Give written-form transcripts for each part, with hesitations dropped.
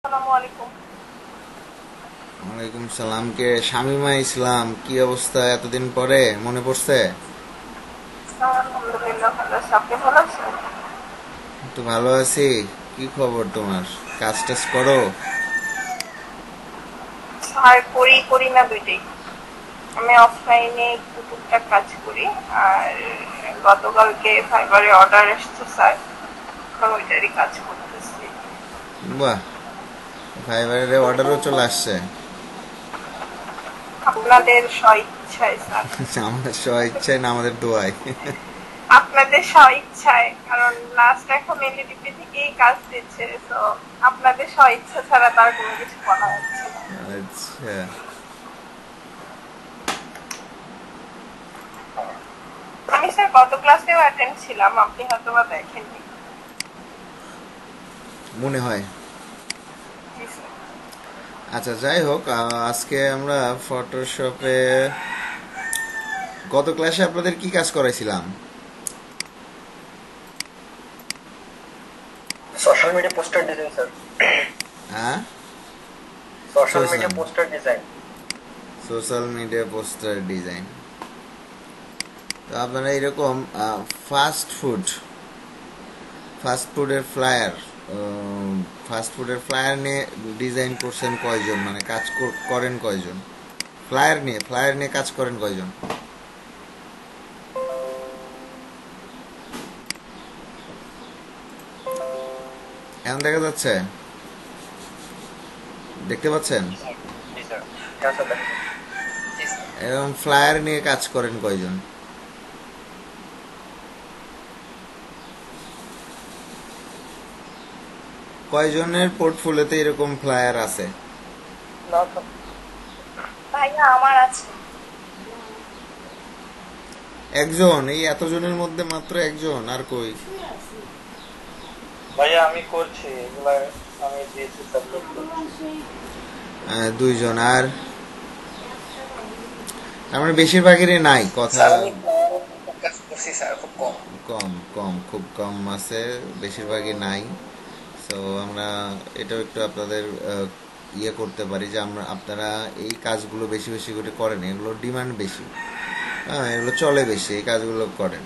আসসালামু আলাইকুম। ওয়ালাইকুম সালাম। কে শামিমা ইসলাম, কি অবস্থা? এতদিন পরে মনে পড়ছে। আলহামদুলিল্লাহ ভালো আছি, আপনি ভালো আছেন? তো ভালো আছি। কি খবর তোমার? কাজ টাজ করো? আর করি করি না দুইটাই। আমি অফলাইনে একটু টুকটাক কাজ করি, আর গতকালকে ফাইবারে অর্ডার এসেছে স্যার, এখন ওইটারই কাজ করতেছি। বাহ, ফাইবারের অর্ডারও চলে আসছে। আপনাদের স্বইচ্ছায় স্যার। আমাদের স্ব ইচ্ছায় না, আমাদের দোয়ায়। আপনাদের স্বইচ্ছায়, কারণ লাস্ট এখন এলডিপি থেকেই কাজ দিচ্ছে, তো আপনাদের স্বইচ্ছা ছাড়া তার কোনো কিছু বলা যাচ্ছে না। আচ্ছা, আমি স্যার গত ক্লাসেও অ্যাটেন্ড ছিলাম, আপনি হয়তো বা দেখেননি। মনে হয়। জি স্যার। আচ্ছা, যাই হোক, আজকে আমরা ফটোশপে গত ক্লাসে আপনাদের কি কাজ করাইছিলাম? Social media poster design sir. হ্যাঁ, social media social poster design. Social media poster design. তো আপনারা এরকম ফাস্ট ফুড ফাস্টফুডের ফ্লায়ার ফাস্টফুডের ফ্লায়ার নিয়ে ডিজাইন করছেন কয়জন, মানে কাজ করেন কয়জন? ফ্লায়ার নিয়ে কাজ করেন কয়জন? এখন দেখা যাচ্ছে? দেখতে পাচ্ছেন? जी सर। जी सर। क्या सर लगेगा? जी सर। এরকম ফ্লায়ার নিয়ে কাজ করেন কয়জন? কয়জনের পোর্টফোলিওতে এরকম ফ্লায়ার আছে? ना सर। ভাইয়া আমার আছে। একজন? এই এতজনের মধ্যে মাত্র একজন? আর কই? ভাইয়া আমি করছি এগুলা, আমি দিয়েছি সাবমিট করছি। দুইজন। আর তার মানে বেশিরভাগেরই নাই কথা। স্যার আমি কাজ করছি স্যার, খুব কম। কম কম, খুব কম আছে, বেশিরভাগই নাই। তো আমরা এটাও একটু আপনাদের ইয়ে করতে পারি যে আপনারা এই কাজগুলো বেশি বেশি করে করেন, এগুলোর ডিমান্ড বেশি। হ্যাঁ, এগুলো চলে বেশি, এই কাজগুলো করেন।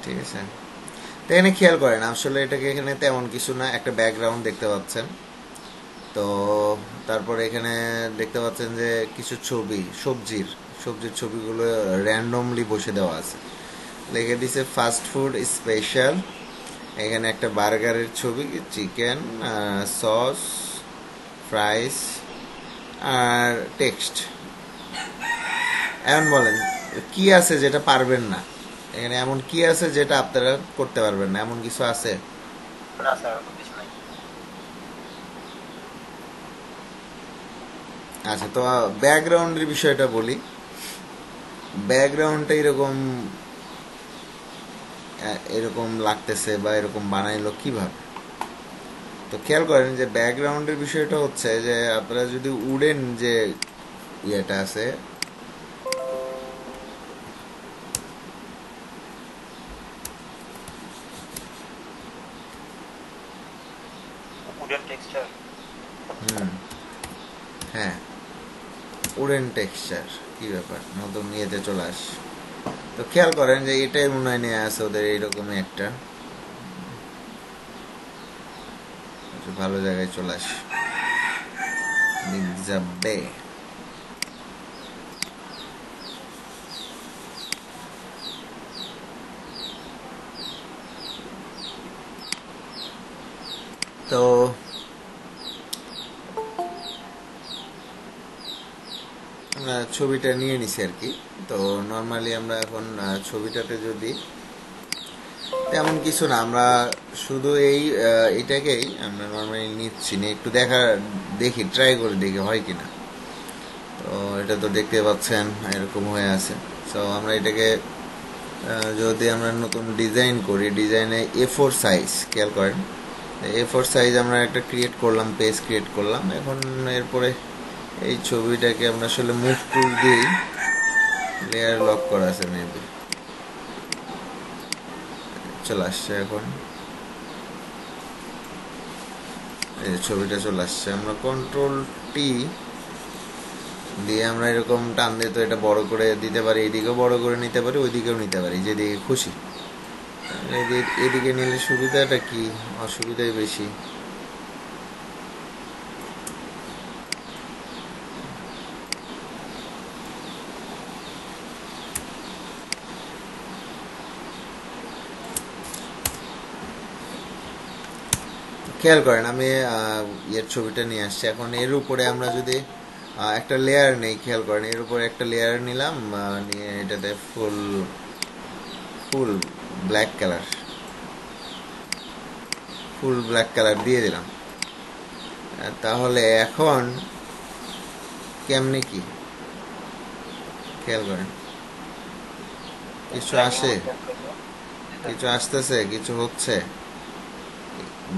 ঠিক আছে, তো এখানে খেয়াল করেন, আসলে এটাকে এখানে তেমন কিছু না, একটা ব্যাকগ্রাউন্ড দেখতে পাচ্ছেন। তো তারপরে এখানে দেখতে পাচ্ছেন যে কিছু ছবি, সবজির ছবিগুলো র্যান্ডমলি বসে দেওয়া আছে। লিখে দিছে ফাস্ট ফুড স্পেশাল। এখানে একটা বার্গারের ছবি, চিকেন, সস, ফ্রাইস আর টেক্সট। এখন বলেন, কি আছে যেটা পারবেন না? এখানে এমন কি আছে যেটা আপনারা করতে পারবেন না? এমন কিছু আছে? না স্যার, কিছু নাই। আচ্ছা, তো ব্যাকগ্রাউন্ডের বিষয়টা বলি। ব্যাকগ্রাউন্ডটা এরকম এরকম লাগতেছে বা এরকম বানাইলো কিভাবে? তো খেয়াল করেন যে ব্যাকগ্রাউন্ডের বিষয়টা হচ্ছে যে আপনারা যদি উডেন যে ইয়েটা আছে, উডেন টেক্সচার। হুম, হ্যাঁ, উডেন টেক্সচার, কি ব্যাপার, নতুন ইয়েতে চলে আস। তো খেয়াল করেন যে এটাই মনে হয় নিয়ে আছে ওদের এইরকমই একটা ভালো জায়গায় চলে আস যাবে। তো আমরা ছবিটা নিয়ে নিছি আর কি। তো নর্মালি আমরা এখন ছবিটাতে যদি তেমন কিছু না, আমরা শুধু এইটাকেই আমরা নর্মালি নিচ্ছি, নিয়ে একটু দেখি, ট্রাই করে দেখি হয় কিনা। তো এটা তো দেখতে পাচ্ছেন এরকম হয়ে আছে। তো আমরা এটাকে যদি আমরা নতুন ডিজাইন করি, ডিজাইনে A4 সাইজ, খেয়াল করেন A4 সাইজ আমরা একটা ক্রিয়েট করলাম, পেজ ক্রিয়েট করলাম। এখন এরপরে এই ছবিটাকে আমরা আসলে মুভ টুল দিয়েই, লেয়ার লক করা আছে মেবি, চলে আসছে এখন। এই ছবিটা চলে আসছে। আমরা কন্ট্রোল টি দিয়ে আমরা এরকম টান দিয়ে তো এটা বড় করে দিতে পারি, এদিকেও বড় করে নিতে পারি, ওইদিকেও নিতে পারি, যেদিকে খুশি। এদিকে নিলে সুবিধাটা কি, অসুবিধাই বেশি। খেয়াল করেন আমি এর ছবিটা নিয়ে আসছি। এখন এর উপরে আমরা যদি একটা লেয়ার নেই, খেয়াল করেন এর উপরে একটা লেয়ার নিলাম, নিয়ে এটাতে full full black colour, full black colour দিয়ে দিলাম। তাহলে এখন কেমনে কি খেয়াল করেন, কিছু আসে, কিছু আসতেছে, কিছু হচ্ছে,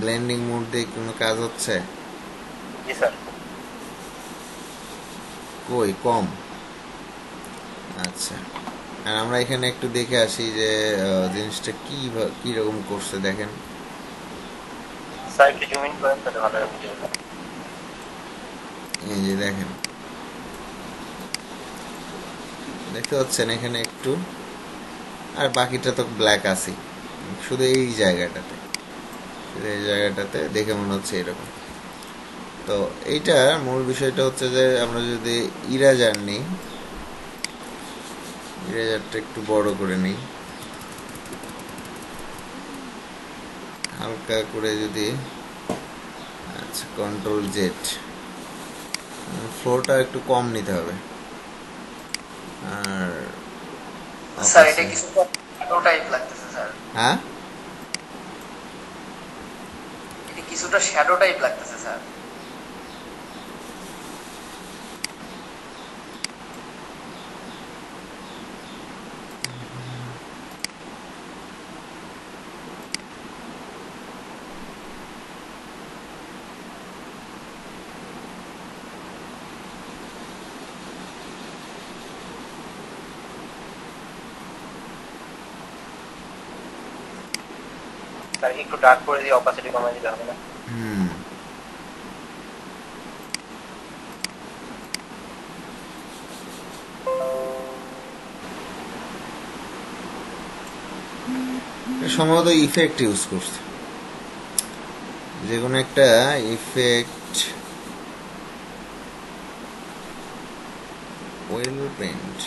ব্লেন্ডিং মোড দিয়ে কোনো কাজ হচ্ছে? জি স্যার। কই কম। আচ্ছা, আর আমরা এখানে একটু দেখে আসি যে জিনিসটা কি রকম করছে। দেখেন স্যার একটু জুম ইন করেন তাহলে ভালো হবে। এই যে দেখেন, দেখতে পাচ্ছেন এখানে একটু, আর বাকিটা তো ব্ল্যাক আছে, শুধু এই জায়গাটাতে, শুধু এই জায়গাটাতে দেখে মনে হচ্ছে এরকম। তো এইটা মূল বিষয়টা হচ্ছে যে আমরা যদি ইরেজার নিই, ইরেজারটা একটু বড় করে নিই, হালকা করে যদি, আচ্ছা কন্ট্রোল জেড, ফ্লোটা একটু কম নিতে হবে। আর স্যার এটা কিছু শ্যাডো টাইপ লাগতেছে স্যার, হ্যাঁ এটা কিছুটা শ্যাডো টাইপ লাগতেছে স্যার। স্যার একটু ডার্ক করে দিয়ে অপাসিটি কমাই দিলে হবে না? হুম সম্ভবত ইফেক্ট ইউজ করছে, যে কোনো একটা ইফেক্ট, ওয়েল পেন্ট,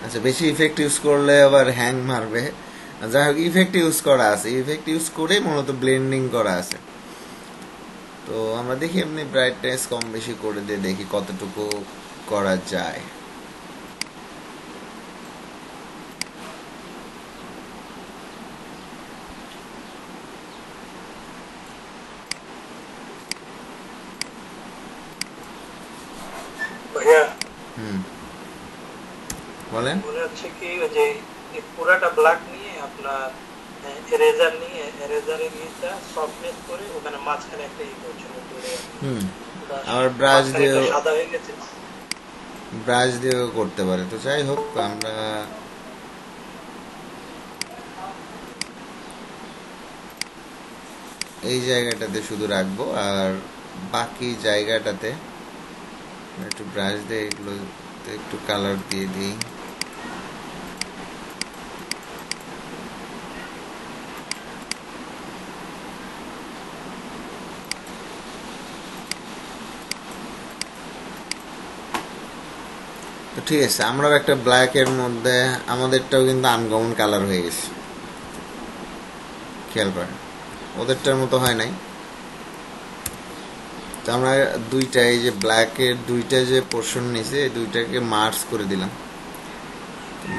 আচ্ছা বেশি ইফেক্ট ইউজ করলে আবার হ্যাং মারবে। যাই হোক ইফেক্ট ইউজ করা আছে, ইফেক্ট ইউজ করে মূলত ব্লেন্ডিং করা আছে। তো আমরা দেখি এমনি ব্রাইটনেস কম বেশি করে দিয়ে দেখি কতটুকু করা যায়। ভাইয়া হুম বলেন। মনে হচ্ছে কি ওই যে এই পুরাটা ব্ল্যাক নিয়ে আপনার এরেজার নিয়ে, এরেজারের ইয়েটা সফটনেস করে ওখানে মাঝখানে একটা ই করছিল করে হুম আবার ব্রাশ মাঝখানে দিয়ে, একটা সাদা হয়ে গেছে। ব্রাশ দিয়েও করতে পারে। তো যাই হোক আমরা এই জায়গাটাতে শুধু রাখবো, আর বাকি জায়গাটাতে একটু ব্রাশ দিয়ে এগুলো একটু কালার দিয়ে দিই। তো ঠিক আছে, আমরাও একটা ব্ল্যাকের মধ্যে, আমাদেরটাও কিন্তু আনকমন কালার হয়ে গেছে, খেয়াল করেন ওদেরটার মতো হয় নাই। তো আমরা দুইটা, এই যে ব্ল্যাকের দুইটা যে পোর্শন নিছে, এই দুইটাকে মার্জ করে দিলাম।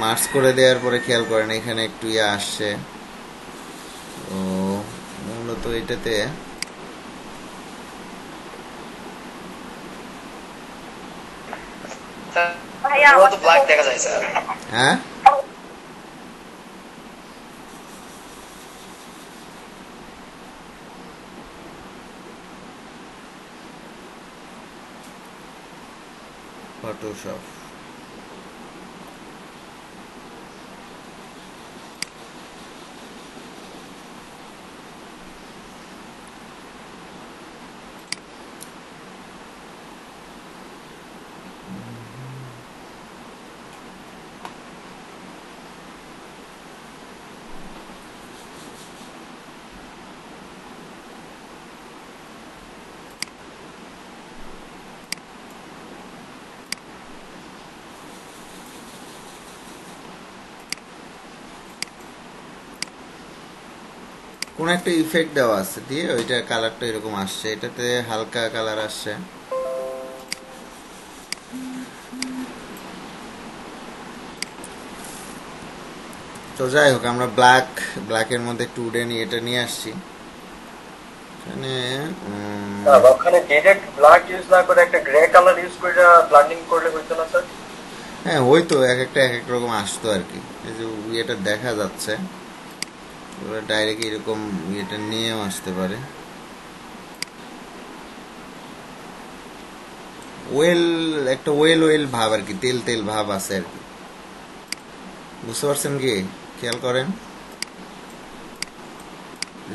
মার্জ করে দেওয়ার পরে খেয়াল করেন এখানে একটু ইয়ে আসছে। তো মূলত এটাতে ভাইয়া পুরো আমার তো ব্ল্যাক দেখা যায় স্যার। হ্যাঁ ফটোশপ। কোন একটা ইফেক্ট দেওয়া আছে দিয়ে ওইটা কালারটা এরকম আসছে, এটাতে হালকা কালার আসছে। তো যাই হোক, আমরা ব্ল্যাকের মধ্যে একটু উডেন এটা নিয়ে আসছি। এখানে ওখানে ডিরেক্ট ব্ল্যাক ইউজ না করে একটা গ্রে কালার ইউজ করে ব্লেন্ডিং করলে হইতো না স্যার? হ্যাঁ হয়তো, এক এক রকম আসতো আর কি। এই যে ইয়েটা দেখা যাচ্ছে, ওরা ডাইরেক্ট এরকম ইয়েটা নিয়েও আসতে পারে। একটা ওয়েল ভাব আর কি, তেল তেল ভাব আছে আর কি, বুঝতে পারছেন কি? খেয়াল করেন,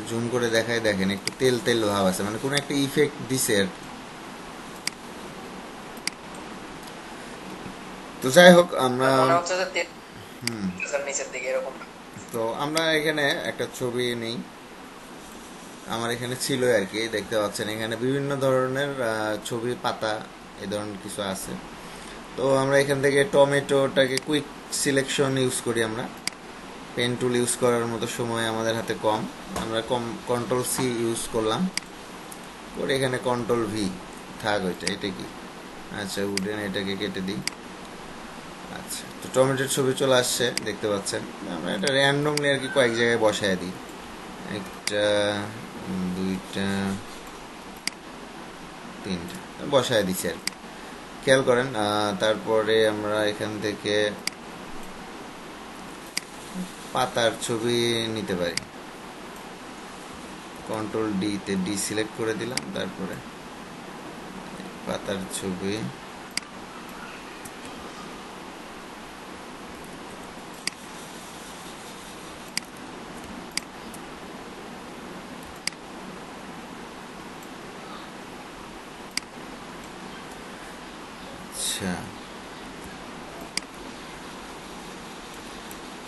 জুম করে দেখায় দেখেন, একটু তেল তেল ভাব আছে, মানে কোন একটা ইফেক্ট দিছে আর কি। তো যাই হোক, আমরা নিচের দিকে এরকম। তো আমরা এখানে একটা ছবি নেই, আমার এখানে ছিল আর কি, দেখতে পাচ্ছেন এখানে বিভিন্ন ধরনের ছবি পাতা এই ধরনের কিছু আছে। তো আমরা এখান থেকে টমেটোটাকে কুইক সিলেকশন ইউজ করি, আমরা পেন টুল ইউজ করার মতো সময় আমাদের হাতে কম, আমরা কন্ট্রোল সি ইউজ করলাম করে এখানে কন্ট্রোল ভি থাক। এটা কি, আচ্ছা উডেন, এটাকে কেটে দিই। আচ্ছা, তো টমেটোর ছবি চলে আসছে দেখতে পাচ্ছেন। আমরা এটা র্যান্ডমলি আর কি কয়েক জায়গায় বসায় দিই, একটা দুইটা তিনটা বসায় দিচ্ছি আর কি, খেয়াল করেন। তারপরে আমরা এখান থেকে পাতার ছবি নিতে পারি, কন্ট্রোল ডি তে ডি সিলেক্ট করে দিলাম, তারপরে পাতার ছবি আচ্ছা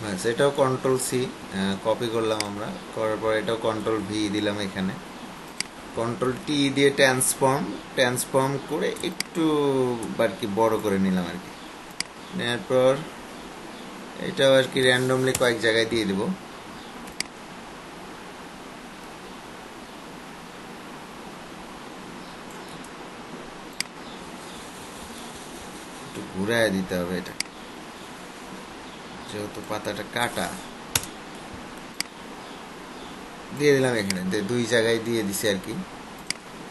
ব্যাস, এটাও কন্ট্রোল সি কপি করলাম আমরা, করার পর এটাও কন্ট্রোল ভি দিলাম, এখানে কন্ট্রোল টি দিয়ে ট্রান্সফর্ম করে একটু আর কি বড় করে নিলাম আর কি। নেওয়ার পর এটাও আর কি র্যান্ডমলি কয়েক জায়গায় দিয়ে দেব। একটু ঘুরায় দিতে হবে এটা, যেহেতু পাতাটা কাটা। দিয়ে দিলাম এখানে, দুই জায়গায় দিয়ে দিছি আর কি।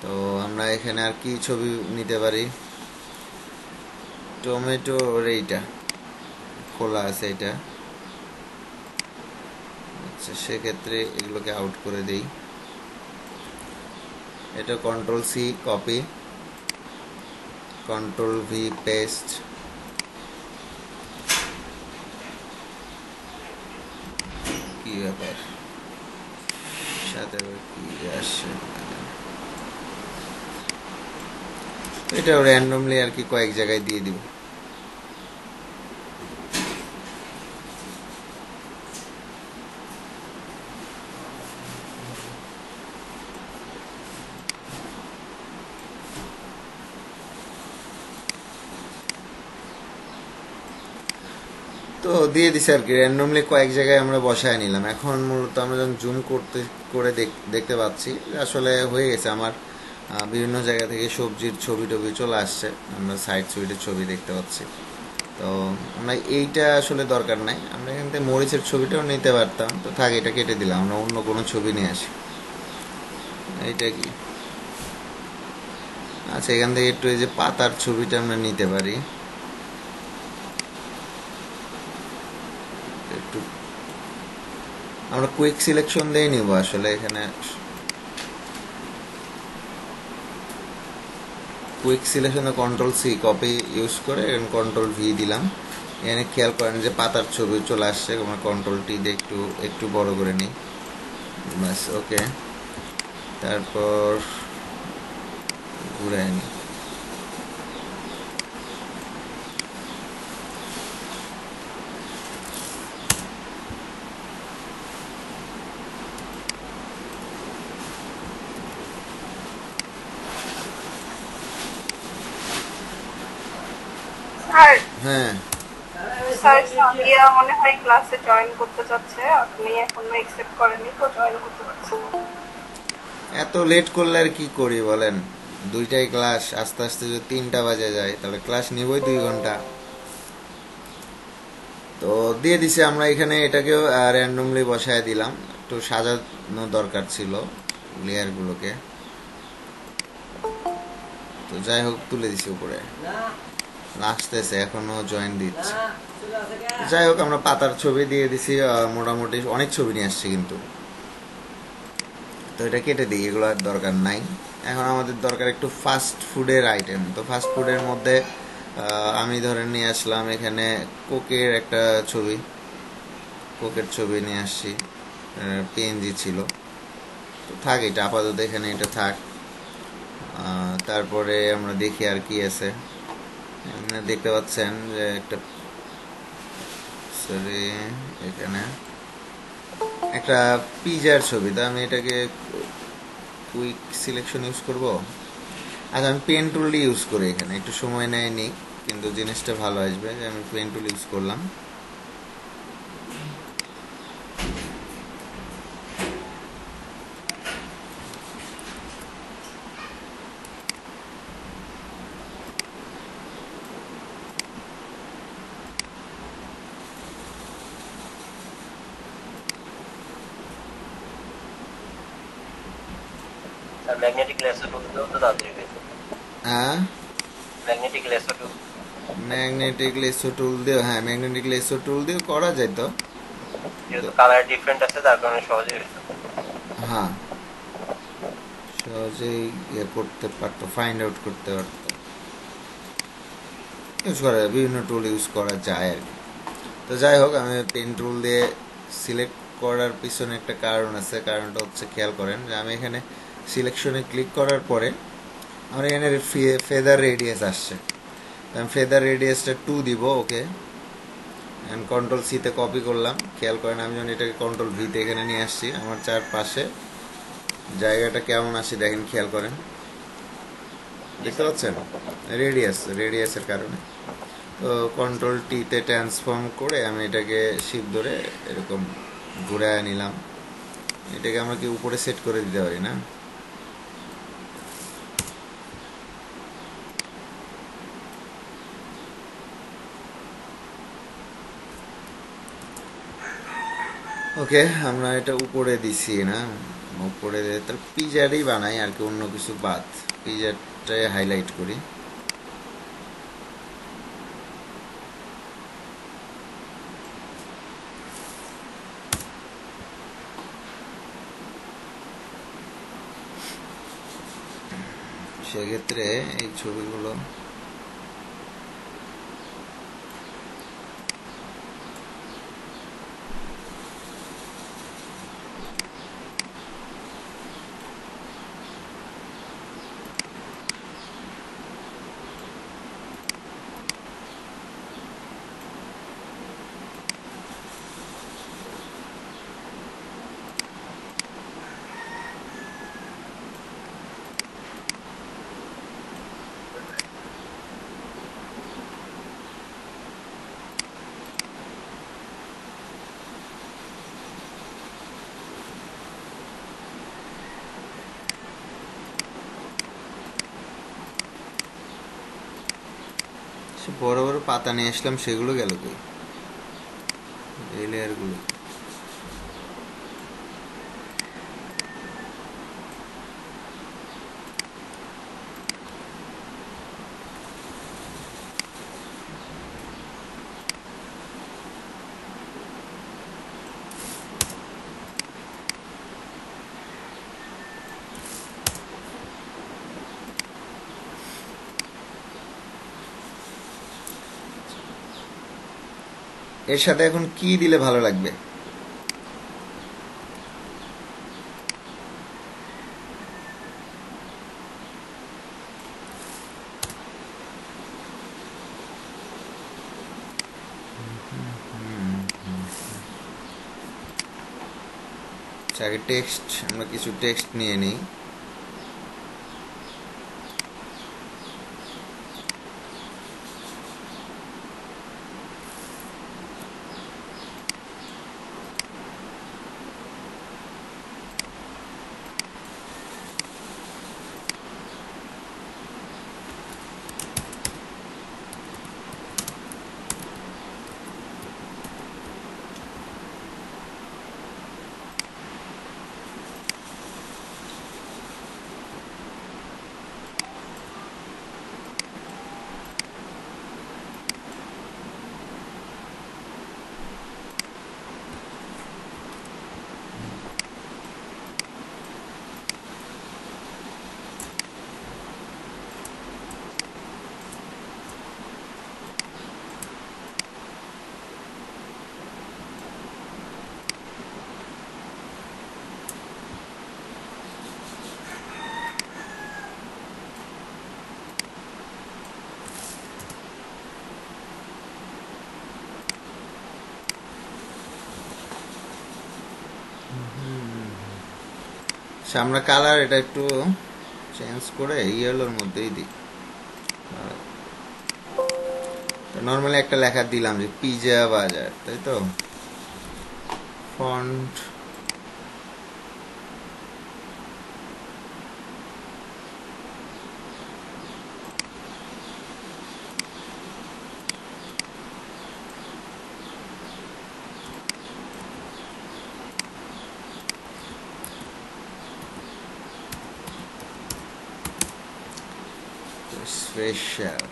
তো আমরা এখানে আর কি ছবি নিতে পারি, টমেটোর এইটা খোলা আছে এটা, আচ্ছা সেক্ষেত্রে এগুলোকে আউট করে দেই। এটা control C copy, control V paste, কি ব্যাপার সাথে কি আসছে, এটাও র্যান্ডমলি আর কি কয়েক জায়গায় দিয়ে দিব। তো দিয়ে দিছি আর কি, র্যান্ডমলি কয়েক জায়গায় আমরা বসায় নিলাম। এখন মূলত আমরা যখন জুম করে দেখতে পাচ্ছি আসলে হয়ে গেছে আমার, বিভিন্ন জায়গা থেকে সবজির ছবি টবি চলে আসছে, আমরা সাইড সুইডের ছবি দেখতে পাচ্ছি। তো আমরা এইটা আসলে দরকার নাই, আমরা এখান থেকে মরিচের ছবিটাও নিতে পারতাম, তো থাক এটা কেটে দিলাম, আমরা অন্য কোনো ছবি নিয়ে আসি। এইটা কি, আচ্ছা এখান থেকে একটু এই যে পাতার ছবিটা আমরা নিতে পারি, একটু আমরা কুইক সিলেকশন দিয়ে নিব আসলে এখানে। কুইক সিলেকশনে কন্ট্রোল সি কপি ইউজ করে কন্ট্রোল ভি দিলাম। এখানে খেয়াল করেন যে পাতার ছবি চলে আসছে। আমরা কন্ট্রোল টি দিয়ে একটু বড় করে নিই, বাস। ওকে, তারপর ঘুরে নিই। স্যার, হ্যাঁ, স্যার সাদিয়া মনে হয় ক্লাসে জয়েন করতে চাচ্ছে, আপনি এখনো অ্যাকসেপ্ট করেননি তো জয়েন করতে পারছেন না। এত লেট করলে আর কি করি বলেন? দুইটাই ক্লাস, আস্তে আস্তে যদি 3টা বাজে যায় তাহলে ক্লাস নিবই 2 ঘন্টা। তো দিয়ে দিছি আমরা এখানে, এটাকেও র্যান্ডমলি বসায় দিলাম। একটু সাজানো দরকার ছিল লেয়ারগুলোকে, তো যাই হোক তুলে দিছি উপরে। আসতেছে, এখনো জয়েন দিচ্ছে। যাই হোক, আমরা পাতার ছবি দিয়ে দিছি। মোটামুটি অনেক ছবি নিয়ে আসছি কিন্তু, তো এটা কেটে দিই, এগুলো আর দরকার নাই। এখন আমাদের দরকার একটু ফাস্ট ফুডের আইটেম। তো ফাস্ট ফুডের মধ্যে আমি ধরেন নিয়ে আসলাম এখানে কোকের একটা ছবি, কোকের ছবি নিয়ে আসছি, পিএনজি ছিল। তো থাক, এটা আপাতত এখানে এটা থাক। তারপরে আমরা দেখি আর কি আছে। দেখতে পাচ্ছেন যে একটা, সরি, এখানে একটা পিজার ছবি। তো আমি এটাকে কুইক সিলেকশন ইউজ করব। আচ্ছা, আমি পেন টুলটি ইউজ করি এখানে, একটু সময় নেয়নি কিন্তু জিনিসটা ভালো আসবে। যে আমি পেন টুল ইউজ করলাম। ম্যাগনেটিক লেসো টুল দিয়েও তো তাড়াতাড়ি হয়ে যাবে। হ্যাঁ, ম্যাগনেটিক লেসো টুল, ম্যাগনেটিক লেসো টুল দিয়ে, হ্যাঁ ম্যাগনেটিক লেসো টুল দিয়ে করা যায়। তো যেহেতু কালার ডিফারেন্ট আছে তার কারণে সহজে হয়ে যাবে। হ্যাঁ, সহজেই ইয়ে করতে পারতো, ফাইন্ড আউট করতে পারতো। ইউজ করা যায়, বিভিন্ন টুল ইউজ করা যায় আর কি। তো যাই হোক, আমি পেন টুল দিয়ে সিলেক্ট করার পিছনে একটা কারণ আছে। কারণটা হচ্ছে, খেয়াল করেন যে আমি এখানে সিলেকশনে ক্লিক করার পরে আমার এখানে ফেদার রেডিয়াস আসছে। আমি ফেদার রেডিয়াসটা 2 দিব। ওকে, কন্ট্রোল সিতে কপি করলাম। খেয়াল করেন আমি যখন এটাকে কন্ট্রোল ভিতে এখানে নিয়ে আসছি, আমার চারপাশে জায়গাটা কেমন আসে দেখেন, খেয়াল করেন, দেখতে পাচ্ছেন রেডিয়াসের কারণে। তো কন্ট্রোল টিতে ট্রান্সফর্ম করে আমি এটাকে শিপ ধরে এরকম ঘুরায় নিলাম। এটাকে আমরা কি উপরে সেট করে দিতে পারি না? ওকে, আমরা এটা উপরে দিছি না, উপরে দিয়ে তাহলে পিজারই বানাই আর কি, অন্য কিছু বাদ। পিজারটাই হাইলাইট করি। সেক্ষেত্রে এই ছবিগুলো বড় বড় পাতা নিয়ে আসলাম, সেগুলো গেল কই? এই লেয়ারগুলো এর সাথে এখন কি দিলে ভালো লাগবে? আগে টেক্সট, আমরা কিছু টেক্সট নিয়ে নিই। আমরা কালার এটা একটু চেঞ্জ করে ইয়েলোর মধ্যেই দিই। নর্মালি একটা লেখা দিলাম যে পিজা বাজার, তাই তো। Font special.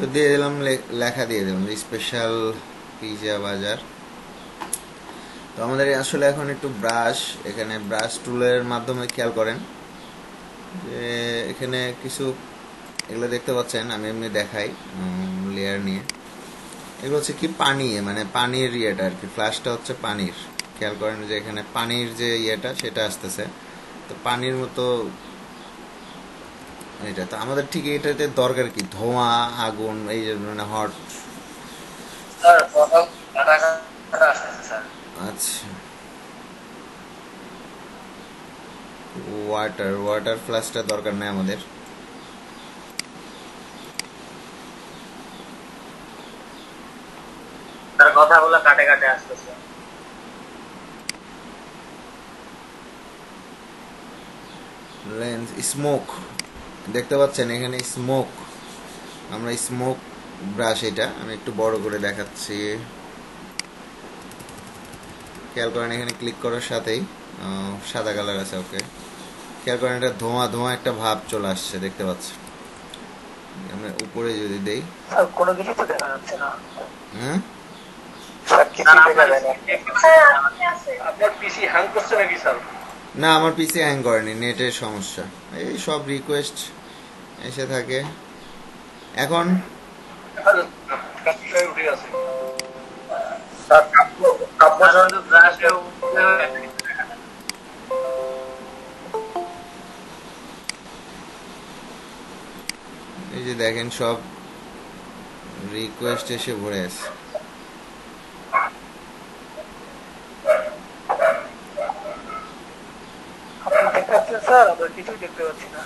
তো দিয়ে দিলাম, লেখা দিয়ে দিলাম স্পেশাল পিজা বাজার। তো আমাদের আসলে এখন একটু ব্রাশ, এখানে ব্রাশ টুলের মাধ্যমে খেয়াল করেন যে এখানে কিছু এগুলো দেখতে পাচ্ছেন, আমি এমনি দেখাই লেয়ার নিয়ে। এগুলো হচ্ছে কি পানি, মানে পানির ইয়েটা আর কি, ফ্ল্যাশটা হচ্ছে পানির। খেয়াল করেন যে এখানে পানির যে ইয়েটা সেটা আসতেছে, তো পানির মতো এটা। তো আমাদের ঠিক এটাতে দরকার কি, ধোঁয়া, আগুন, এই যে মানে হট। আচ্ছা, ওয়াটার, ওয়াটার ফ্ল্যাশটা দরকার নেই আমাদের। তার কথাগুলো কাটে কাটে আসতেছে। লেন্স, স্মোক দেখতে পাচ্ছেন এখানে স্মোক, আমরা স্মোক ব্রাশ, এটা আমি একটু বড় করে দেখাচ্ছি। খেয়াল করেন এখানে ক্লিক করার সাথেই সাদা কালার আছে। ওকে, খেয়াল করেন এটা ধোঁয়া ধোঁয়া একটা ভাব চলে আসছে, দেখতে পাচ্ছি। আমরা উপরে যদি দেই, স্যার কোনো কিছু তো দেখা যাচ্ছে না। হ্যাঁ স্যার কিছু দেখা যায় না। আপনার পিসি হ্যাং করছে নাকি স্যার? না, আমার পিসি হ্যাং করেনি, নেটের সমস্যা। এই সব রিকোয়েস্ট এসে থাকে। এখন উঠে গেছে স্যার, কাব্য এই যে দেখেন সব রিকোয়েস্ট এসে ভরে আছে। আপনি দেখাচ্ছেন স্যার, আমরা কিছুই দেখতে পাচ্ছি না।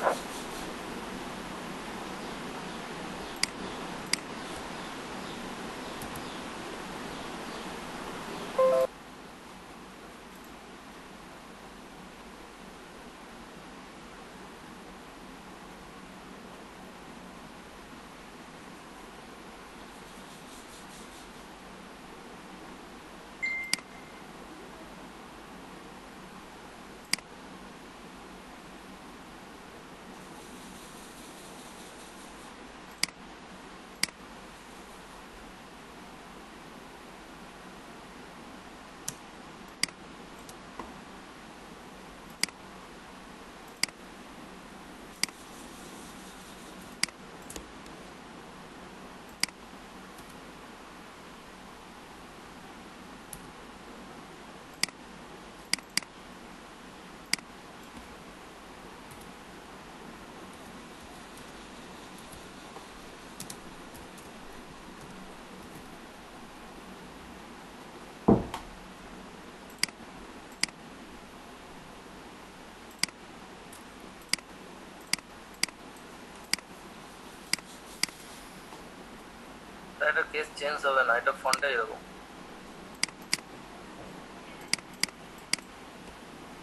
এটা কেস চেঞ্জ হবে না, এটা ফন্টটাই এরকম।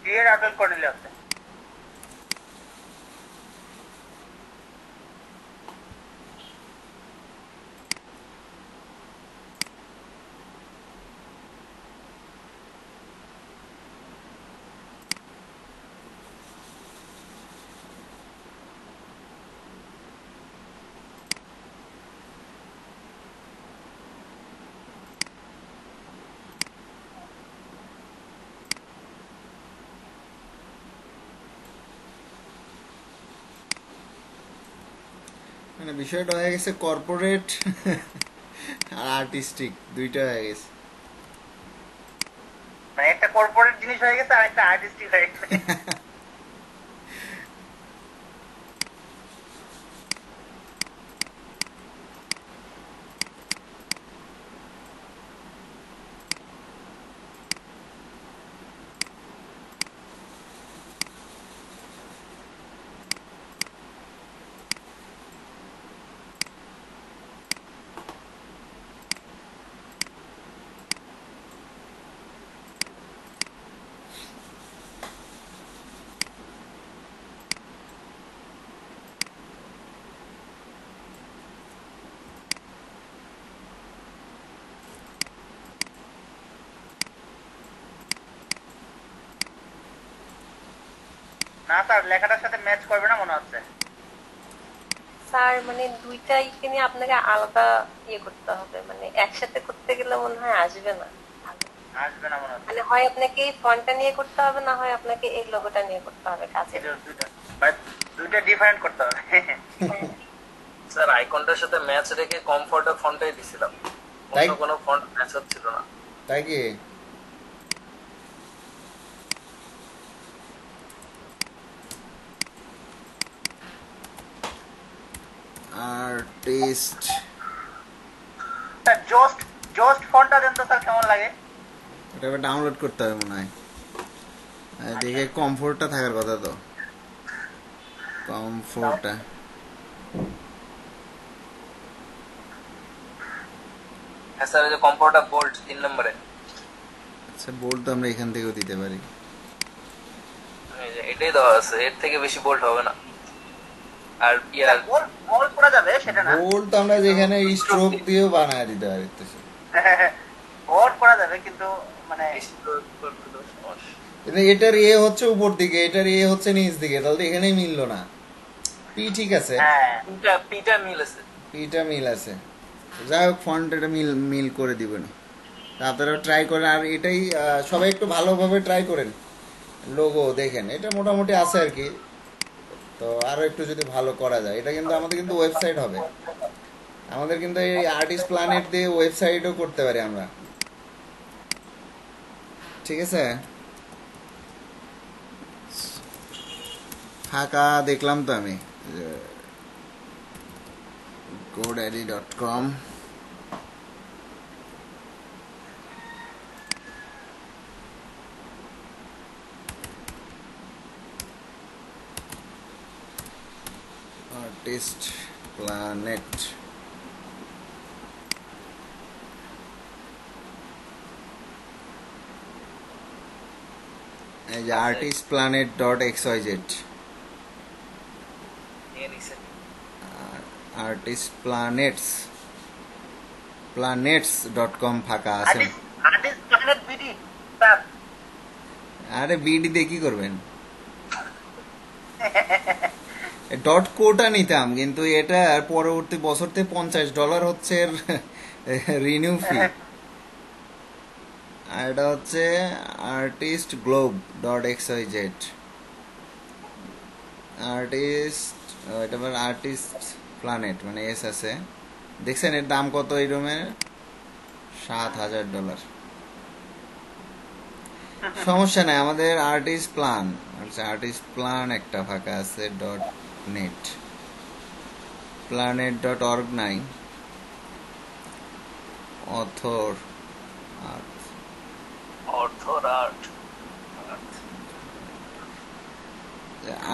ক্লিয়ার আপডেট করে নিলে আপনি। মানে বিষয়টা হয়ে গেছে কর্পোরেট আর আর্টিস্টিক, দুইটা হয়ে গেছে। মানে একটা কর্পোরেট জিনিস হয়ে গেছে আর একটা আর্টিস্টিক হয়ে গেছে। না স্যার, লেখাটার সাথে ম্যাচ করবে না মনে হচ্ছে। স্যার মানে দুইটা ইকে নিয়ে আপনাকে আলাদা করতে হবে, মানে একসাথে করতে গেলে মনে হয় আসবে না ভালো। আসবে না মনে হচ্ছে। মানে হয় আপনাকে এই ফন্টটা নিয়ে করতে হবে, না হয় আপনাকে এই লোগোটা নিয়ে করতে হবে কাছে। দুইটা ডিফারেন্ট করতে হবে। স্যার আইকনটার সাথে ম্যাচ রেখে কমফর্টের ফন্টটাই দিছিলাম, অন্য কোনো ফন্ট ম্যাচ হচ্ছিল না। তাই কি? আর্টিস্ট স্যার জোস্ট ফন্টটা দেন তো স্যার, কেমন লাগে? এটা ডাউনলোড করতে হবে মনে হয়। দেখে কমফোর্টটা থাকার কথা তো, কমফোর্টটা। হ্যাঁ স্যার, এই যে কমফর্টটা বোল্ড 3 নম্বরে। আচ্ছা, বোল্ড তো আমরা এখান থেকেও দিতে পারি। এই যে এটাই দেওয়া আছে, এর থেকে বেশি বোল্ড হবে না। আর ইয়ার বোল্ড করা যাবে সেটা না, বোল্ড তো আমরা যেখানে স্ট্রোক দিয়েও বানায় দিতে পারি। বোল্ড করা যাবে কিন্তু মানে কিন্তু এটার এ হচ্ছে উপর দিকে, এটার এ হচ্ছে নিচ দিকে, তাহলে তো এখানেই মিললো না। পি ঠিক আছে, হ্যাঁ পিটা মিল আছে। পিটা মিল আছে, যাই হোক ফন্ট এটা মিল মিল করে দিবেন। আপনারা ট্রাই করেন, আর এটাই সবাই একটু ভালোভাবে ট্রাই করেন। লোগো দেখেন এটা মোটামুটি আছে আর কি, তো আরো একটু যদি ভালো করা যায়। এটা কিন্তু আমাদের কিন্তু ওয়েবসাইট হবে, আমাদের কিন্তু এই আর্টিস্ট প্ল্যানেট দিয়ে ওয়েবসাইটও করতে পারি আমরা, ঠিক আছে। ফাঁকা দেখলাম তো আমি godaddy.com artist planet এই যে artist planet.xyz artist planets.com ফাঁকা আছে। আর্টিস্ট প্ল্যানেট বিডি স্যার আরে বিডি দিয়ে কি করবেন, ডট কোটা নিতাম, কিন্তু এটা পরবর্তী বছর থেকে $50 হচ্ছে রিনিউ ফি। আর এটা হচ্ছে artist globe dot xyz artist, এটা আর্টিস্ট প্ল্যানেট মানে এস আছে, দেখছেন এর দাম কত এই রুমের? $7,000। সমস্যা নাই, আমাদের আর্টিস্ট প্ল্যান, আর্টিস্ট প্ল্যান একটা ফাঁকা আছে ডট নেট, planet.org নাই, author art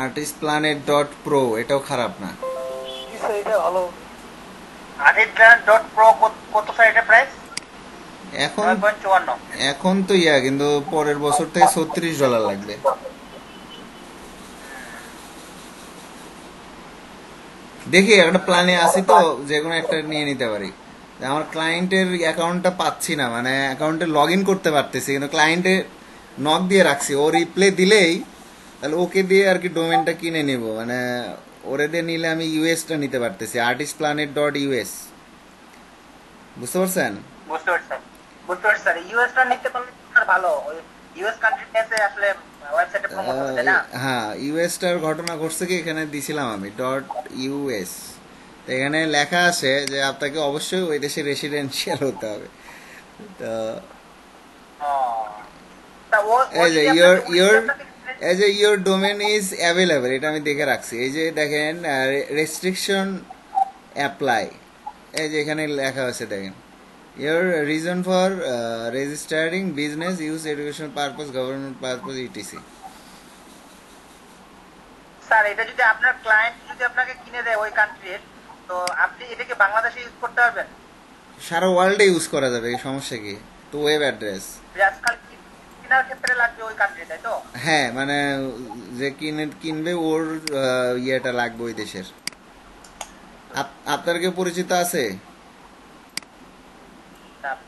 artist planet dot pro, এটাও খারাপ না। এটা ভালো। artist.pro কত স্যার এটা প্রাইস? এখন 9.54 এখন তো কিন্তু পরের বছর থেকে $36 লাগবে। দেখি একটা প্ল্যানে আসি তো যে কোনো একটা নিয়ে নিতে পারি। আমার ক্লায়েন্টের অ্যাকাউন্টটা পাচ্ছি না, মানে অ্যাকাউন্টে লগ ইন করতে পারতেছি, কিন্তু ক্লায়েন্টে নক দিয়ে রাখছি, ও রিপ্লে দিলেই তাহলে ওকে দিয়ে আর কি ডোমেনটা কিনে নেব, মানে ওরে দিয়ে নিলে আমি ইউএসটা নিতে পারতেছি, আর্টিস্ট প্ল্যানেট ডট ইউএস, বুঝতে পারছেন? বুঝতে পারছি স্যার। ইউএসটা নিতে পারলে স্যার ভালো, ওই ইউএস কান্ট্রিতে আসলে ওয়েবসাইটে প্রমোট করতে না। হ্যাঁ, ইউএসটার ঘটনা ঘটছে কি, এখানে দিছিলাম আমি ডট ইউএস, এখানে লেখা আছে যে আপনাকে অবশ্যই ওই দেশে রেসিডেন্সিয়াল হতে হবে। তো এই যে ইয়োর ডোমেন ইজ অ্যাভেলেবল, এটা আমি দেখে রাখছি। এই যে দেখেন রেস্ট্রিকশন অ্যাপ্লাই, এই যে এখানে লেখা আছে দেখেন, your reason for registering business use education purpose government purpose etc. Sir এটা যদি আপনার ক্লায়েন্ট যদি আপনাকে কিনে দেয় ওই কান্ট্রির, তো আপনি এটাকে বাংলাদেশে ইউজ করতে পারবেন? সারা ওয়ার্ল্ডে ইউজ করা যাবে, এই সমস্যা কি? তো ওয়েব অ্যাড্রেস আজকাল কেনার ক্ষেত্রে লাগবে ওই কান্ট্রি, তাই তো? হ্যাঁ, মানে যে কিনবে ওর ইয়েটা লাগবে ওই দেশের। আপনার কি পরিচিত আছে?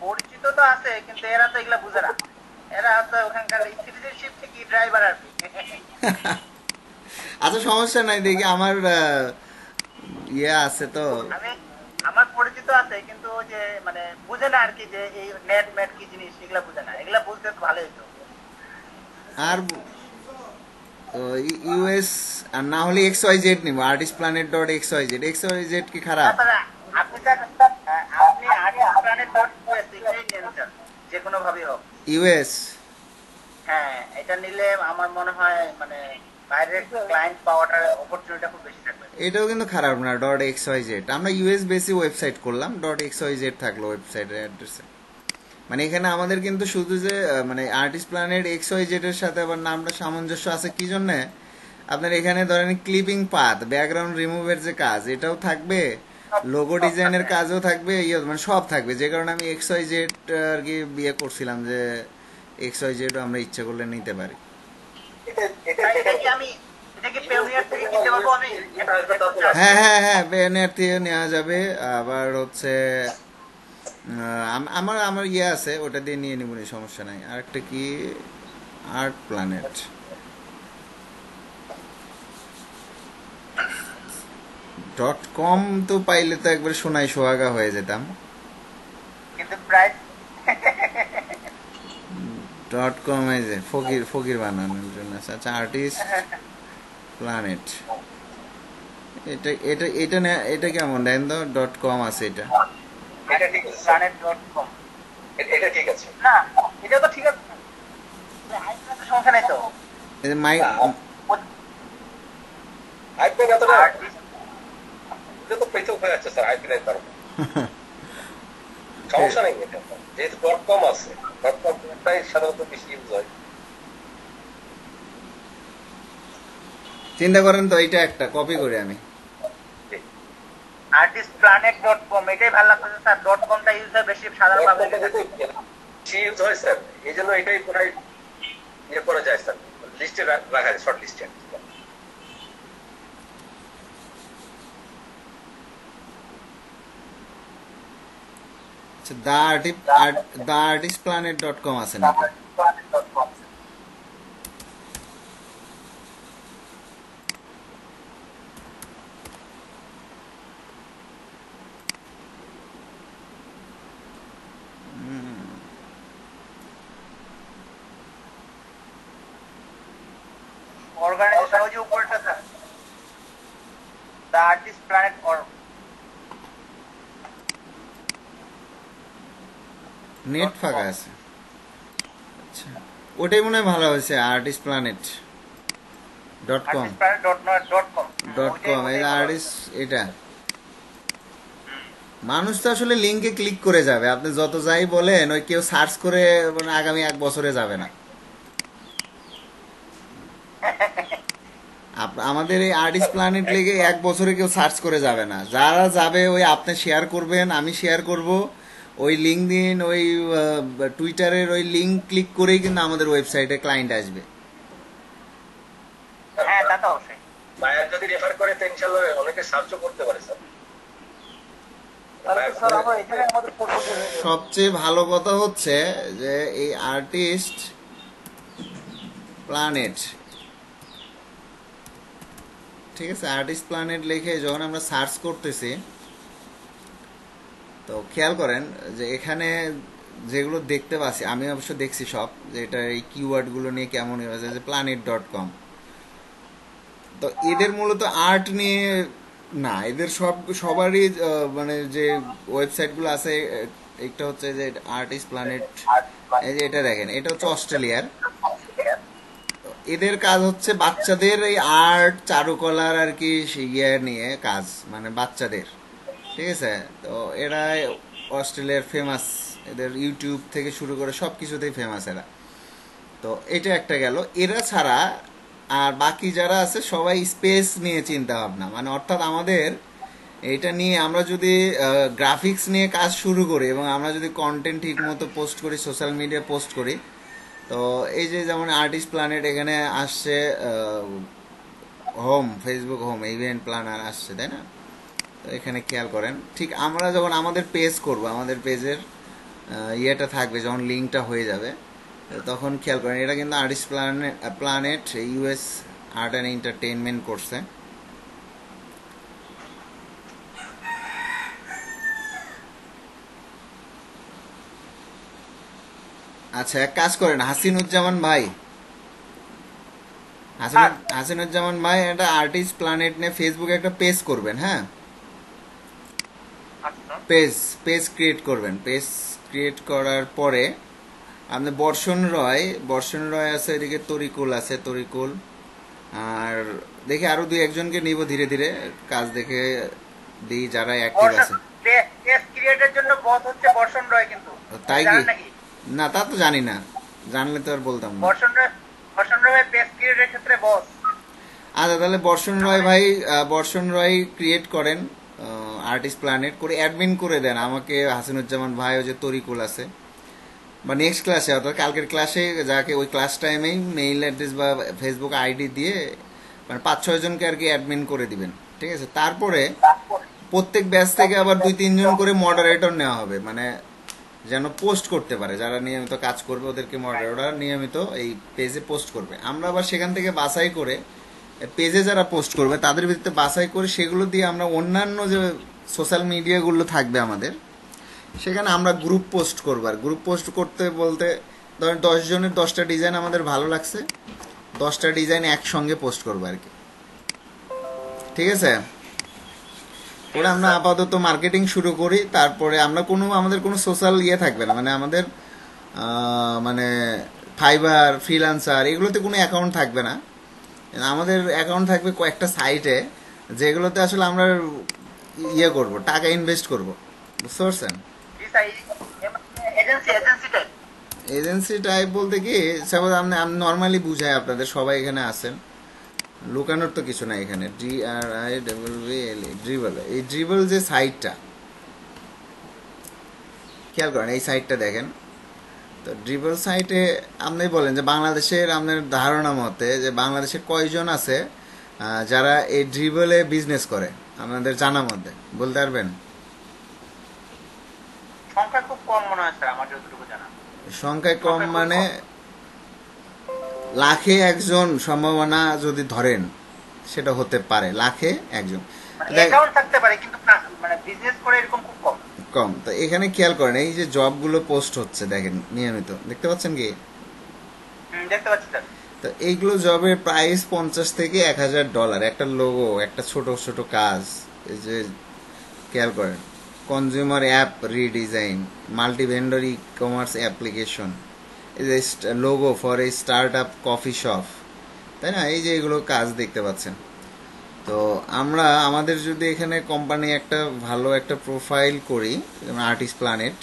পরিচিত তো আছে, কিন্তু এরা তো এগুলা বুঝে না, এরা তো ওখানকার সিটিজেনশিপ থেকে ড্রাইভার আর কি। আচ্ছা সমস্যা নাই, দেখি আমার ইয়ে আছে তো, আমার পরিচিত আছে, কিন্তু ওই যে মানে বুঝে না আর কি, যে এই নেট মেট কি জিনিস এগুলা বুঝে না, এগুলা বুঝতে তো ভালোই হতো। আর ইউএস আর না হলে XYZ নিব, আর্টিস্ট প্ল্যানেট ডট XYZ কি খারাপ? আপনি আর্টিস্ট প্ল্যানেট ডট যে কোনো ভাবে হোক ইউএস, হ্যাঁ এটা নিলে আমার মনে হয় মানে বাইরের ক্লায়েন্ট পাওয়াটার অপরচুনিটিটা খুব বেশি থাকবে। এটাও কিন্তু খারাপ না, ডট XYZ। আমরা ইউএস বেসি ওয়েবসাইট করলাম, ডট XYZ থাকলো ওয়েবসাইটের অ্যাড্রেসে। মানে এখানে আমাদের কিন্তু শুধু যে মানে আর্টিস্ট প্ল্যানেট XYZ এর সাথে আবার নামটা সামঞ্জস্য আছে কি জন্য, আপনার এখানে ধরেন ক্লিপিং পাথ, ব্যাকগ্রাউন্ড রিমুভের যে কাজ এটাও থাকবে, লোগো ডিজাইনের কাজও থাকবে, মানে সব থাকবে। যে কারণে আমি XYZ আর কি বিয়ে করছিলাম যে XYZ আমরা ইচ্ছা করলে নিতে পারি। হ্যাঁ হ্যাঁ হ্যাঁ, পেওনিয়ার থেকে নেওয়া যাবে। আবার হচ্ছে আমার আমার ইয়ে আছে, ওটা দিয়ে নিয়ে নিব, সমস্যা নাই। আরেকটা কি, আর্ট প্ল্যানেট। .com তো পাইলে তো একবার সোনাই সোহাগা হয়ে যেতাম। কিন্তু প্রাইস .com এই যে ফকির ফকির বানানোর জন্য। আচ্ছা, আর্টিস্ট প্ল্যানেট, এটা এটা এটা এটা কেমন দেন তো? .com আছে এটা। এটা ঠিক আছে, planet.com এটা ঠিক আছে। না, এটা তো ঠিক আছে, সমস্যা নাই তো। এই যে মাই আইপ্যাড এতটা এটা তো পৃথক হয়ে যাচ্ছে স্যার, আইপ্যাড তার সমস্যা নেই। এটা যেহেতু .com আছে, .comটাই সাধারণত বেশি ইউজ হয়। চিন্তা করেন তো, এইটা একটা কপি করে আমি artistplanet.com এটাই ভালো লাগতেছে স্যার। .com টা ইউজ হয় বেশি সাধারণ পাবলিক। বেশি ইউজ হয় স্যার, এই জন্য এটাই প্রায় ইয়ে করা যায় স্যার, লিস্টে রাখা যায়, শর্ট লিস্টে। আচ্ছা, দ্য আর্টিস্ট প্ল্যানেট .com আছে নাকি? অর্গানাইজেশন ওই যে উপরটা sir, the artist planet or net ফাঁকা আছে। আচ্ছা, ওটাই মনে হয় ভালো হয়েছে, আর্টিস্ট প্ল্যানেট .com। artistplanet.com এই আর্টিস্ট, এটা মানুষ তো আসলে লিঙ্কে ক্লিক করে যাবে, আপনি যত যাই বলেন, ওই কেউ সার্চ করে মানে আগামী 1 বছরে যাবে না। আমাদের এই আর্টিস্ট প্ল্যানেট লিগে 1 বছরে কেউ সার্চ করে যাবে না। যারা যাবে ওই আপনি শেয়ার করবেন, আমি শেয়ার করব, ওই লিঙ্কডিন, ওই টুইটারের ওই লিঙ্ক ক্লিক করেই কিন্তু আমাদের ওয়েবসাইটে ক্লায়েন্ট আসবে। হ্যাঁ, তা তো অবশ্যই। বায়ার যদি রেফার করে তো ইনশাআল্লাহ অনেকে সার্চও করতে পারে স্যার। স্যার আমরা এখানে আমাদের পোর্টফোলিও সবচেয়ে ভালো কথা হচ্ছে যে এই আর্টিস্ট প্ল্যানেট, ঠিক আছে, আর্টিস্ট প্ল্যানেট লিখে যখন আমরা সার্চ করতেছি, তো খেয়াল করেন যে এখানে যেগুলো দেখতে পাচ্ছি, আমি অবশ্য দেখছি সব, যে এটা এই কিওয়ার্ডগুলো নিয়ে কেমন হয়েছে, যে planet.com। তো এদের মূলত আর্ট নিয়ে না, এদের সবারই মানে যে ওয়েবসাইটগুলো আছে, একটা হচ্ছে যে আর্টিস্ট প্ল্যানেট, এই যে এটা দেখেন, এটা হচ্ছে অস্ট্রেলিয়ার। এদের কাজ হচ্ছে বাচ্চাদের এই আর্ট, চারুকলার আর কি ইয়ে নিয়ে কাজ, মানে বাচ্চাদের, ঠিক আছে। তো এরা অস্ট্রেলিয়ার ফেমাস, এদের ইউটিউব থেকে শুরু করে সব কিছুতেই ফেমাস এরা। তো এটা একটা গেল। এরা ছাড়া আর বাকি যারা আছে সবাই স্পেস নিয়ে চিন্তা ভাবনা, মানে অর্থাৎ আমাদের এটা নিয়ে আমরা যদি গ্রাফিক্স নিয়ে কাজ শুরু করি এবং আমরা যদি কন্টেন্ট ঠিক মতো পোস্ট করি, সোশ্যাল মিডিয়া পোস্ট করি, তো এই যে যেমন আর্টিস্ট প্ল্যানেট এখানে আসছে, home, Facebook home event planner আসছে, তাই না? তো এখানে খেয়াল করেন, ঠিক আমরা যখন আমাদের পেজ করব, আমাদের পেজের ইয়েটা থাকবে, যখন লিঙ্কটা হয়ে যাবে, তখন খেয়াল করেন এটা কিন্তু artist planet US art and entertainment করছে। আচ্ছা, এক কাজ করেন, হাসিনুজ্জামান ভাই, হাসিনুজ্জামান ভাই, এটা আর্টিস্ট প্ল্যানেট নিয়ে ফেসবুকে একটা পেজ করবেন, হ্যাঁ? পেজ ক্রিয়েট করবেন। পেজ ক্রিয়েট করার পরে আপনি বর্ষণ রয় আছে, এদিকে তরিকুল আছে, তরিকুল, আর দেখে আরো 2-1জনকে নিব, ধীরে ধীরে কাজ দেখে দিই যারা অ্যাক্টিভ আছে। পেজ ক্রিয়েটের জন্য বস হচ্ছে বর্ষণ রয়, কিন্তু তাই কি? না, তা তো জানি না, জানলে তো আর বলতাম না। বর্ষণ রয় পেজ ক্রিয়েটের ক্ষেত্রে বস। আচ্ছা, তাহলে বর্ষণ রয় ক্রিয়েট করেন, আর্টিস্ট প্ল্যানেট করে অ্যাডমিন করে দেন আমাকে, হাসিনুজ্জামান ভাই, ওই যে তরিকুল আছে, বা নেক্সট ক্লাসে, অর্থাৎ কালকের ক্লাসে, যাকে ওই ক্লাস টাইমেই মেইল অ্যাড্রেস বা ফেসবুক আইডি দিয়ে মানে 5-6 জনকে আর কি অ্যাডমিন করে দিবেন, ঠিক আছে। তারপরে প্রত্যেক ব্যাচ থেকে আবার 2-3 জন করে মডারেটর নেওয়া হবে, মানে যেন পোস্ট করতে পারে, যারা নিয়মিত কাজ করবে ওদেরকে মডারেটর নিয়মিত এই পেজে পোস্ট করবে। আমরা আবার সেখান থেকে বাছাই করে পেজে যারা পোস্ট করবে তাদের ভিত্তিতে বাছাই করে সেগুলো দিয়ে আমরা অন্যান্য যে সোশ্যাল মিডিয়াগুলো থাকবে আমাদের, সেখানে আমরা গ্রুপ পোস্ট করবো। আর গ্রুপ পোস্ট করতে বলতে ধরেন 10 জনের 10টা ডিজাইন আমাদের ভালো লাগছে, 10টা ডিজাইন একসঙ্গে পোস্ট করবো আর কি, ঠিক আছে? ওরা আমরা আপাতত মার্কেটিং শুরু করি, তারপরে আমরা আমাদের কোনো সোশ্যাল থাকবে না, মানে আমাদের মানে ফাইবার, ফ্রিল্যান্সার এগুলোতে কোনো অ্যাকাউন্ট থাকবে না। আমাদের অ্যাকাউন্ট থাকবে কয়েকটা সাইটে, যেগুলোতে আসলে আমরা করব, টাকা ইনভেস্ট করব, বুঝতে পারছেন? এজেন্সি টাইপ বলতে কি, সাপোজ আমি নর্মালি বুঝাই আপনাদের, সবাই এখানে আছেন, লুকানোর তো কিছু নাই এখানে। ড্রিবল, এই ড্রিবল যে সাইটটা খেয়াল করেন, এই সাইটটা দেখেন তো। ড্রিবল সাইটে আপনি বলেন যে বাংলাদেশের, আপনার ধারণা মতে যে বাংলাদেশে কয়জন আছে যারা এই ড্রিবলে বিজনেস করে, আপনাদের জানা মতে বলতে পারবেন? সংখ্যা খুব কম মনে হয় স্যার, আমার যতটুকু জানা। সংখ্যায় কম মানে লাখে একজন সম্ভাবনা যদি ধরেন, সেটা হতে পারে লাখে একজন অ্যাকাউন্ট থাকতে পারে, কিন্তু মানে বিজনেস করে এরকম খুব কম। কম। তো এখানে খেয়াল করেন, এই যে জবগুলো পোস্ট হচ্ছে দেখেন নিয়মিত, দেখতে পাচ্ছেন কি? দেখতে পাচ্ছি স্যার। তো এইগুলো জবের প্রাইস $50 থেকে $1000, একটা লোগো, একটা ছোট ছোট কাজ। এই যে খেয়াল করেন, consumer app redesign, multi vendor e commerce application, এই যে logo for a start up coffee shop, তাই না? এই যে এগুলো কাজ দেখতে পাচ্ছেন। তো আমরা আমাদের যদি এখানে কোম্পানি একটা ভালো একটা প্রোফাইল করি, যেমন আর্টিস্ট প্ল্যানেট,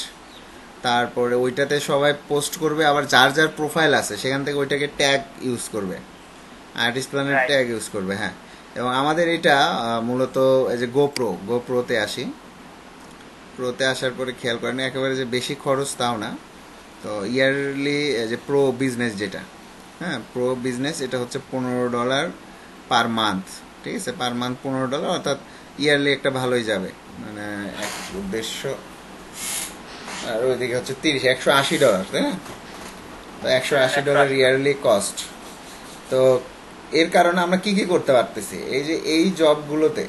তারপরে ওইটাতে সবাই পোস্ট করবে, আবার যার যার প্রোফাইল আছে সেখান থেকে ওইটাকে ট্যাগ ইউজ করবে, আর্টিস্ট প্ল্যানেট ট্যাগ ইউজ করবে। হ্যাঁ, এবং আমাদের এটা মূলত এই যে গোপ্রোতে আসি। প্রোতে আসার পরে খেয়াল করেন, একেবারে যে বেশি খরচ তাও না। তো ইয়ারলি যে প্রো বিজনেস যেটা, হ্যাঁ প্রো বিজনেস, এটা হচ্ছে $15 পার মান্থ, ঠিক আছে? পার মান্থ $15, অর্থাৎ ইয়ারলি একটা ভালোই যাবে, মানে $150, আর ওইদিকে হচ্ছে $180, তাই না? তো $180 ইয়ারলি কস্ট। তো এর কারণে আমরা কি কি করতে পারতেছি, এই যে এই জবগুলোতে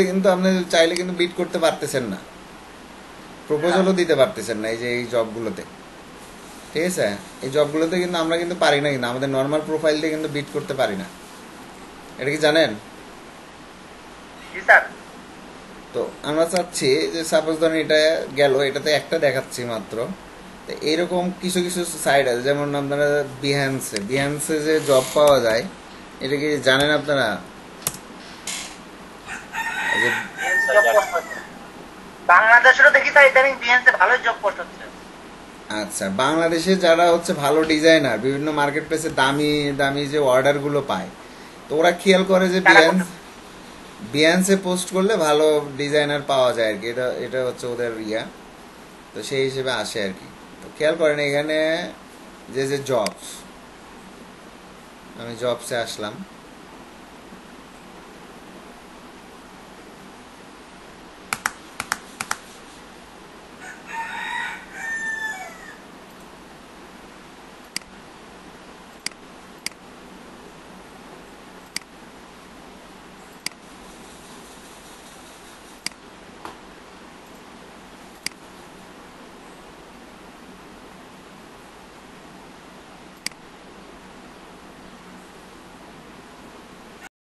কিন্তু আপনি চাইলে কিন্তু বিট করতে পারতেছেন না, প্রপোজালও দিতে পারতেছেন না এই যে এই জবগুলোতে, ঠিক আছে? এই জবগুলোতে কিন্তু আমরা কিন্তু পারি না, কিন্তু আমাদের নর্মাল প্রোফাইল দিয়ে কিন্তু বিট করতে পারি না, এটা কি জানেন? তো আমরা চাচ্ছি যে সাপোজ ধরেন এটা গেল, এটাতে একটা দেখাচ্ছি মাত্র। তো এইরকম কিছু কিছু সাইট আছে, যেমন আপনারা বিহান্সে যে জব পাওয়া যায়, এটা কি জানেন আপনারা? বাংলাদেশেরও দেখি তাই ইদানিং বিহান্সে ভালো জব পোস্ট হচ্ছে। আচ্ছা, বাংলাদেশে যারা হচ্ছে ভালো ডিজাইনার, বিভিন্ন মার্কেট প্লেসে দামি দামি যে অর্ডার গুলো পায়, তো ওরা খেয়াল করে যে বিহান্সে পোস্ট করলে ভালো ডিজাইনার পাওয়া যায় আর কি, এটা হচ্ছে ওদের তো সেই হিসেবে আসে আর কি। তো খেয়াল করেন এখানে যে জবস, আমি জবসে আসলাম,